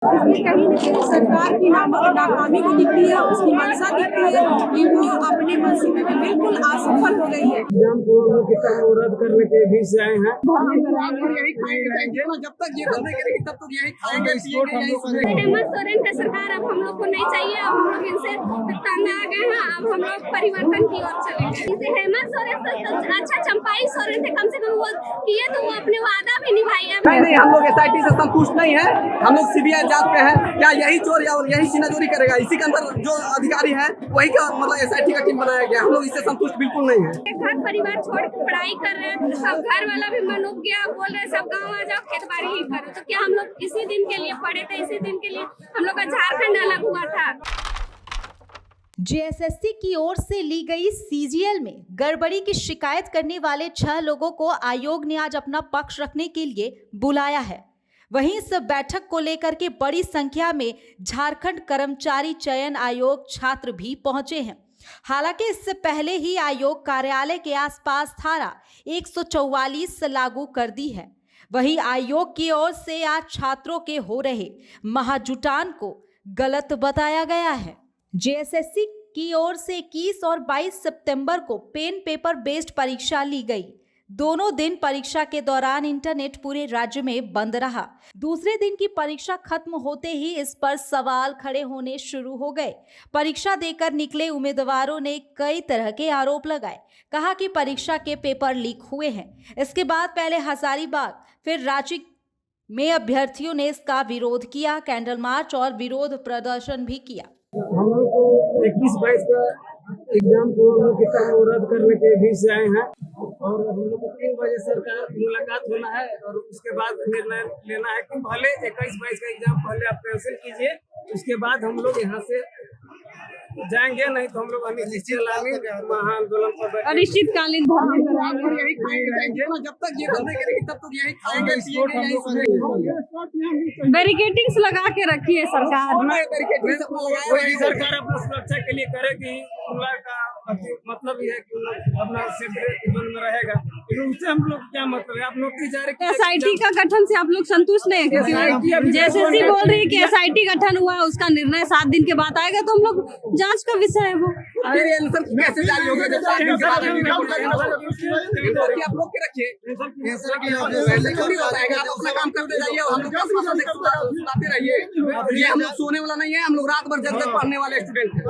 इसमें कहीं न कहीं सरकार की नाकामी भी दिखती है, उसकी मंशा दिखती है कि वो अपने मंसूबे में बिल्कुल असफल हो गई है। एग्जाम को हम लोग के काम रद्द करने के बीच से आए हैं। यही खाएंगे जब तक ये बंद नहीं करेगी तब तक यही खाएंगे पिएंगे। हेमंत सोरेन का सरकार अब हम लोग को नहीं चाहिए। अब हम लोग इनसे तंग आ गए हैं। अब हम लोग परिवर्तन की ओर चलेंगे। इसे हेमंत सोरेन तो अच्छा चंपाई सोरेन थे, कम से कम वो किए तो वो अपने वादा भी निभाई है। नहीं, हम लोग SIT से संतुष्ट नहीं है। हम लोग CBI जांच पे हैं। क्या यही चोर या यही सीनाचोरी करेगा? इसी के अंदर जो अधिकारी है वही का मतलब SIT का टीम बनाया गया। हम लोग इससे संतुष्ट बिल्कुल नहीं है। घर परिवार छोड़ के पढ़ाई कर रहे हैं, अब घर वाला भी मन उब गया, बोल रहे सब गाँव आ जाओ, खेत बाड़ी ही करो। तो क्या हम लोग इसी दिन के लिए पढ़े थे? इसी दिन के लिए हम लोग का झारखंड अलग हुआ था। JSSC की ओर से ली गई CGL में गड़बड़ी की शिकायत करने वाले 6 लोगों को आयोग ने आज अपना पक्ष रखने के लिए बुलाया है। वहीं इस बैठक को लेकर के बड़ी संख्या में झारखंड कर्मचारी चयन आयोग छात्र भी पहुंचे हैं। हालांकि इससे पहले ही आयोग कार्यालय के आसपास धारा 144 लागू कर दी है। वहीं आयोग की ओर से आज छात्रों के हो रहे महाजुटान को गलत बताया गया है। JSSC की ओर से 21 और 22 सितंबर को पेन पेपर बेस्ड परीक्षा ली गई। दोनों दिन परीक्षा के दौरान इंटरनेट पूरे राज्य में बंद रहा। दूसरे दिन की परीक्षा खत्म होते ही इस पर सवाल खड़े होने शुरू हो गए। परीक्षा देकर निकले उम्मीदवारों ने कई तरह के आरोप लगाए। कहा कि परीक्षा के पेपर लीक हुए हैं। इसके बाद पहले हजारीबाग फिर रांची में अभ्यर्थियों ने इसका विरोध किया। कैंडल मार्च और विरोध प्रदर्शन भी किया। हम लोग को 21-22 का एग्जाम को हम लोग के काम रद्द करने के बीच से आए हैं और हम लोग को 3 बजे सरकार मुलाकात होना है और उसके बाद निर्णय लेना है कि पहले 21-22 का एग्जाम पहले आप कैंसिल कीजिए, उसके बाद हम लोग यहाँ से जाएंगे, नहीं तो हम लोग अनिश्चितकालीन महाआंदोलन पर अनिश्चितकालीन यही खाएंगे जब तक ये बंद नहीं करेगी तब तक यही खाएंगे पिएंगे। बैरिकेडिंग्स लगा के रखी है सरकार। कोई सरकार अपना सुरक्षा के लिए करेगी, मतलब ये है कि अपना सेपरेट जोन में रहेगा, लेकिन उससे हम लोग क्या मतलब है? आप नोटिस जारी SIT का गठन से आप लोग संतुष्ट नहीं है? JSSC बोल रही है कि SIT गठन हुआ है, उसका निर्णय 7 दिन के बाद आएगा, तो हम लोग जांच का विषय है वो। आंसर कैसे जारी होगा जब 7 दिन के बाद आप लोग के रखिए वैसे थोड़ी होता है। आप अपना काम करते जाइए, हम लोग सुनाते रहिए। ये हम लोग सोने वाला नहीं है, हम लोग रात भर जग जग पढ़ने वाले स्टूडेंट हैं।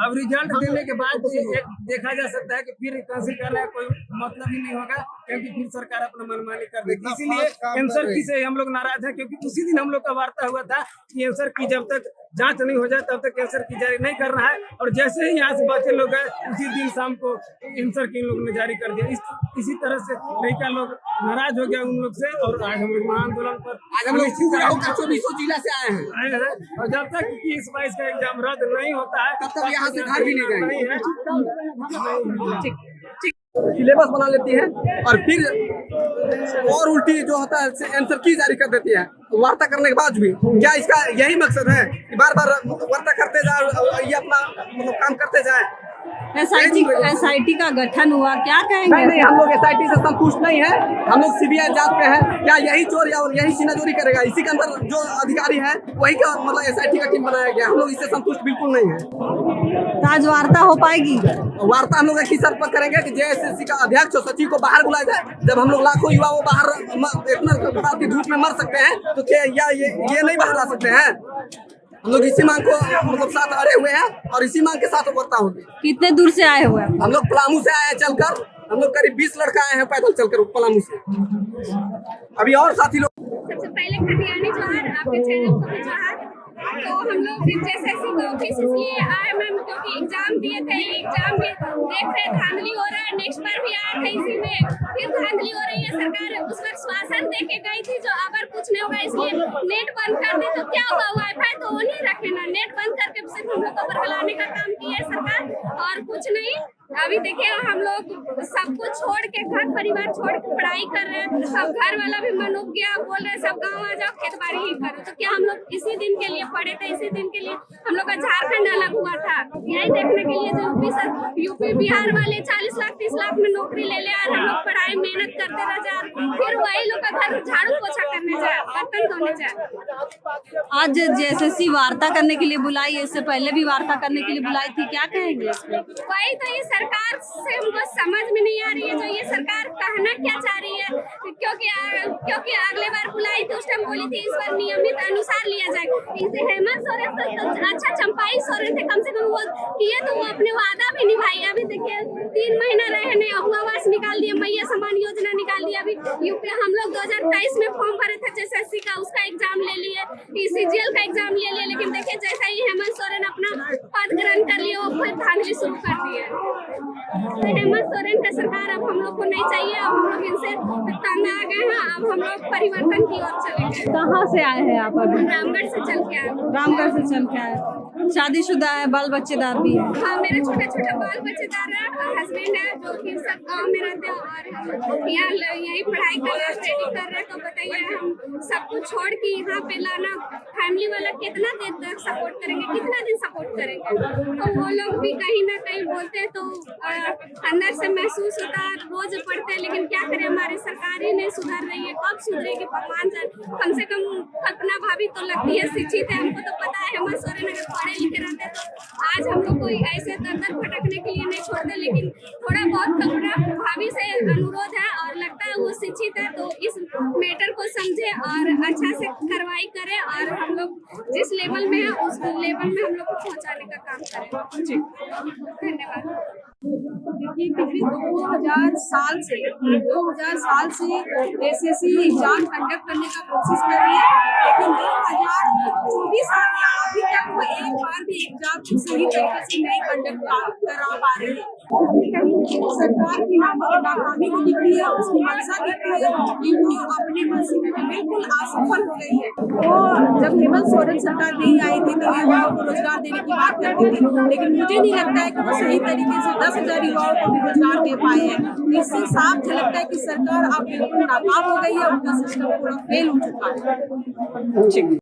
अब रिजल्ट देने के बाद देखा जा सकता है कि फिर कैंसिल करने का कोई मतलब ही नहीं होगा, क्योंकि फिर सरकार अपना मनमानी कर देगी। इसीलिए एंसर की से हम लोग नाराज हैं, क्योंकि उसी दिन हम लोग का वार्ता हुआ था कि एंसर की जब तक जांच नहीं हो जाए तब तक एंसर की जारी नहीं करना है, और जैसे ही यहाँ से बचे लोग गए उसी दिन शाम को एंसर की लोग ने जारी कर दिया। इसी तरह से लड़का लोग नाराज हो गया उन लोग से, और आज हम लोग महाआंदोलन पर आज हम लोग 24 जिला से आए हैं और जब तक 21-22 का एग्जाम रद्द नहीं होता है तब तक यहाँ से घर भी नहीं जाएंगे। ठीक सिलेबस बना लेती है और फिर और उल्टी जो होता है आंसर की जारी कर देती है वार्ता करने के बाद भी। क्या इसका यही मकसद है कि बार बार वार्ता करते जाए, ये अपना मतलब काम करते जाए? SIT का गठन हुआ, क्या कहेंगे? नहीं, हम लोग SIT से संतुष्ट नहीं है। हम लोग CBI जांच पे हैं। क्या यही चोर या यही सीनाचोरी करेगा? इसी के अंदर जो अधिकारी है वही का मतलब SIT का टीम बनाया गया। हम लोग इससे संतुष्ट बिल्कुल नहीं है। आज वार्ता हो पाएगी? वार्ता हम लोग एक ही शर्त पर करेंगे कि JSSC का अध्यक्ष और सचिव को बाहर बुलाया जाए। जब हम लोग लाखों युवा वो बाहर इतना की धूप में मर सकते हैं, तो क्या ये नहीं बाहर ला सकते हैं? हम लोग इसी मांग को मतलब साथ अड़े हुए हैं और इसी मांग के साथ वार्ता होगी। कितने दूर से आए हुए हैं? हम लोग पलामू से आए हैं चलकर। हम लोग करीब 20 लड़का आए हैं पैदल चलकर पलामू से। अभी और साथी लोग। सबसे पहले खतियानी जोहार, आपके चैनल को भी जोहार। तो हम लोग JSSC को ऑफिस इसलिए आए मैम, क्योंकि एग्जाम दिए थे, एग्जाम भी देख रहे धांधली हो रहा है। नेक्स्ट बार भी आए थे, इसी में फिर धांधली हो रही है। सरकार उस वक्त श्वासन दे के गई थी जो अब कुछ नहीं होगा, इसलिए नेट बंद कर दी। तो क्या होगा? वाईफाई तो वो नहीं रखे ना, नेट बंद करके सिर्फ हम लोग को बरगलाने का काम किया है सरकार, और कुछ नहीं। अभी देखिए हम लोग सब कुछ छोड़ के, घर परिवार छोड़ के पढ़ाई कर रहे हैं, अब घर वाला भी मन उब गया, बोल रहे सब गाँव आ जाओ, खेत बाड़ी ही करो। तो क्या हम लोग इसी दिन के लिए पढ़े थे, इसी दिन के लिए हम लोग का झारखंड अलग हुआ था। यही देखने के लिए जो यूपी बिहार वाले 40 लाख 30 लाख में नौकरी ले ले, और हम लोग पढ़ाई मेहनत करते रह जा, फिर वही लोग का घर झाड़ू पोछा करने जाए, बर्तन धोने जाए। आज जेएसएससी वार्ता करने के लिए बुलाई है, इससे पहले भी वार्ता करने के लिए बुलाई थी, क्या कहेंगे इसमें? वही तो ये सरकार से हमको समझ में नहीं आ रही है, जो ये सरकार कहना क्या चाह रही है, क्योंकि अगले बार बुलाई थी उस टाइम बोली थी इस बार नियमित अनुसार लिया जाए। इसे हेमंत सोरेन तो अच्छा चंपाई सोरेन थे, कम से कम वो किए तो वो अपने वादा भी निभाई। अभी देखिए 3 महीना रहे ने, अब आवास निकाल दिया, मैया सम्मान योजना निकाल दिया। अभी यूपी हम लोग 2023 में फॉर्म भरे थे जेएसएससी का, उसका एग्जाम ले लिए, सीजीएल का एग्जाम ले लिया, लेकिन देखिए जैसा ही हेमंत सोरेन अपना पद ग्रहण कर लिए, वो फिर धांधली शुरू कर दी है। तो हेमंत सोरेन का सरकार अब हम लोग को नहीं चाहिए, अब हम लोग इनसे तंग आ गए हैं, अब हम लोग परिवर्तन की ओर चलेंगे। कहाँ से आए हैं आप अभी? रामगढ़ से चल के आए। रामगढ़ से चल के आए। शादीशुदा है, बाल बच्चेदार भी है? हाँ, मेरे छोटे छोटे बाल बच्चेदार है, हस्बैंड है जो कि सब गाँव में रहते हैं और हम यहाँ यही पढ़ाई कर रहे हैं, स्टडी कर रहे हैं। तो बताइए हम सब कुछ छोड़ के यहाँ पे लाना, फैमिली वाला कितना देर तक सपोर्ट करेंगे, कितना दिन सपोर्ट करेंगे? तो वो लोग भी कहीं ना कहीं बोलते हैं, तो अंदर से महसूस होता है, रोज पढ़ते हैं, लेकिन क्या करें, हमारी सरकार ही नहीं सुधर रही है। कब सुधरेगी भगवान जाने। कम से कम कल्पना भाभी तो लगती है शिक्षित है, हमको तो पता है हेमंत सोरेन अगर पढ़े लिखे रहते तो आज हम लोग को ऐसे दर दर भटकने के लिए नहीं छोड़ते। लेकिन थोड़ा बहुत कल्पना भाभी से अनुरोध है, और लगता है वो शिक्षित है, तो इस मैटर को समझे और अच्छा से कार्रवाई करे, और हम लोग जिस लेवल में है उस लेवल में हम लोग को पहुंचाने का काम करें। धन्यवाद। देखिए पिछले 2000 साल से एसएससी एग्जाम कंडक्ट करने का कोशिश कर रही है, लेकिन 2024 आ गया, अभी तक वो एक बार भी एग्जाम सही तरीके से नहीं कंडक्ट करा पा रही है। कहीं सरकार की नाकामी को दिख रही है, उसकी मंशा दिख रही है कि वो अपने मंसूबे में बिल्कुल असफल हो गई है। वो जब हेमंत सोरेन सरकार नहीं आई थी तो युवाओं को रोजगार देने की बात करती थी, लेकिन मुझे नहीं लगता है कि वो सही तरीके से 10,000 युवाओं को भी रोजगार दे पाए हैं। इससे साफ झलकता है कि सरकार अब बिल्कुल नाकाम हो गई है, उनका सिस्टम पूरा फेल हो चुका है।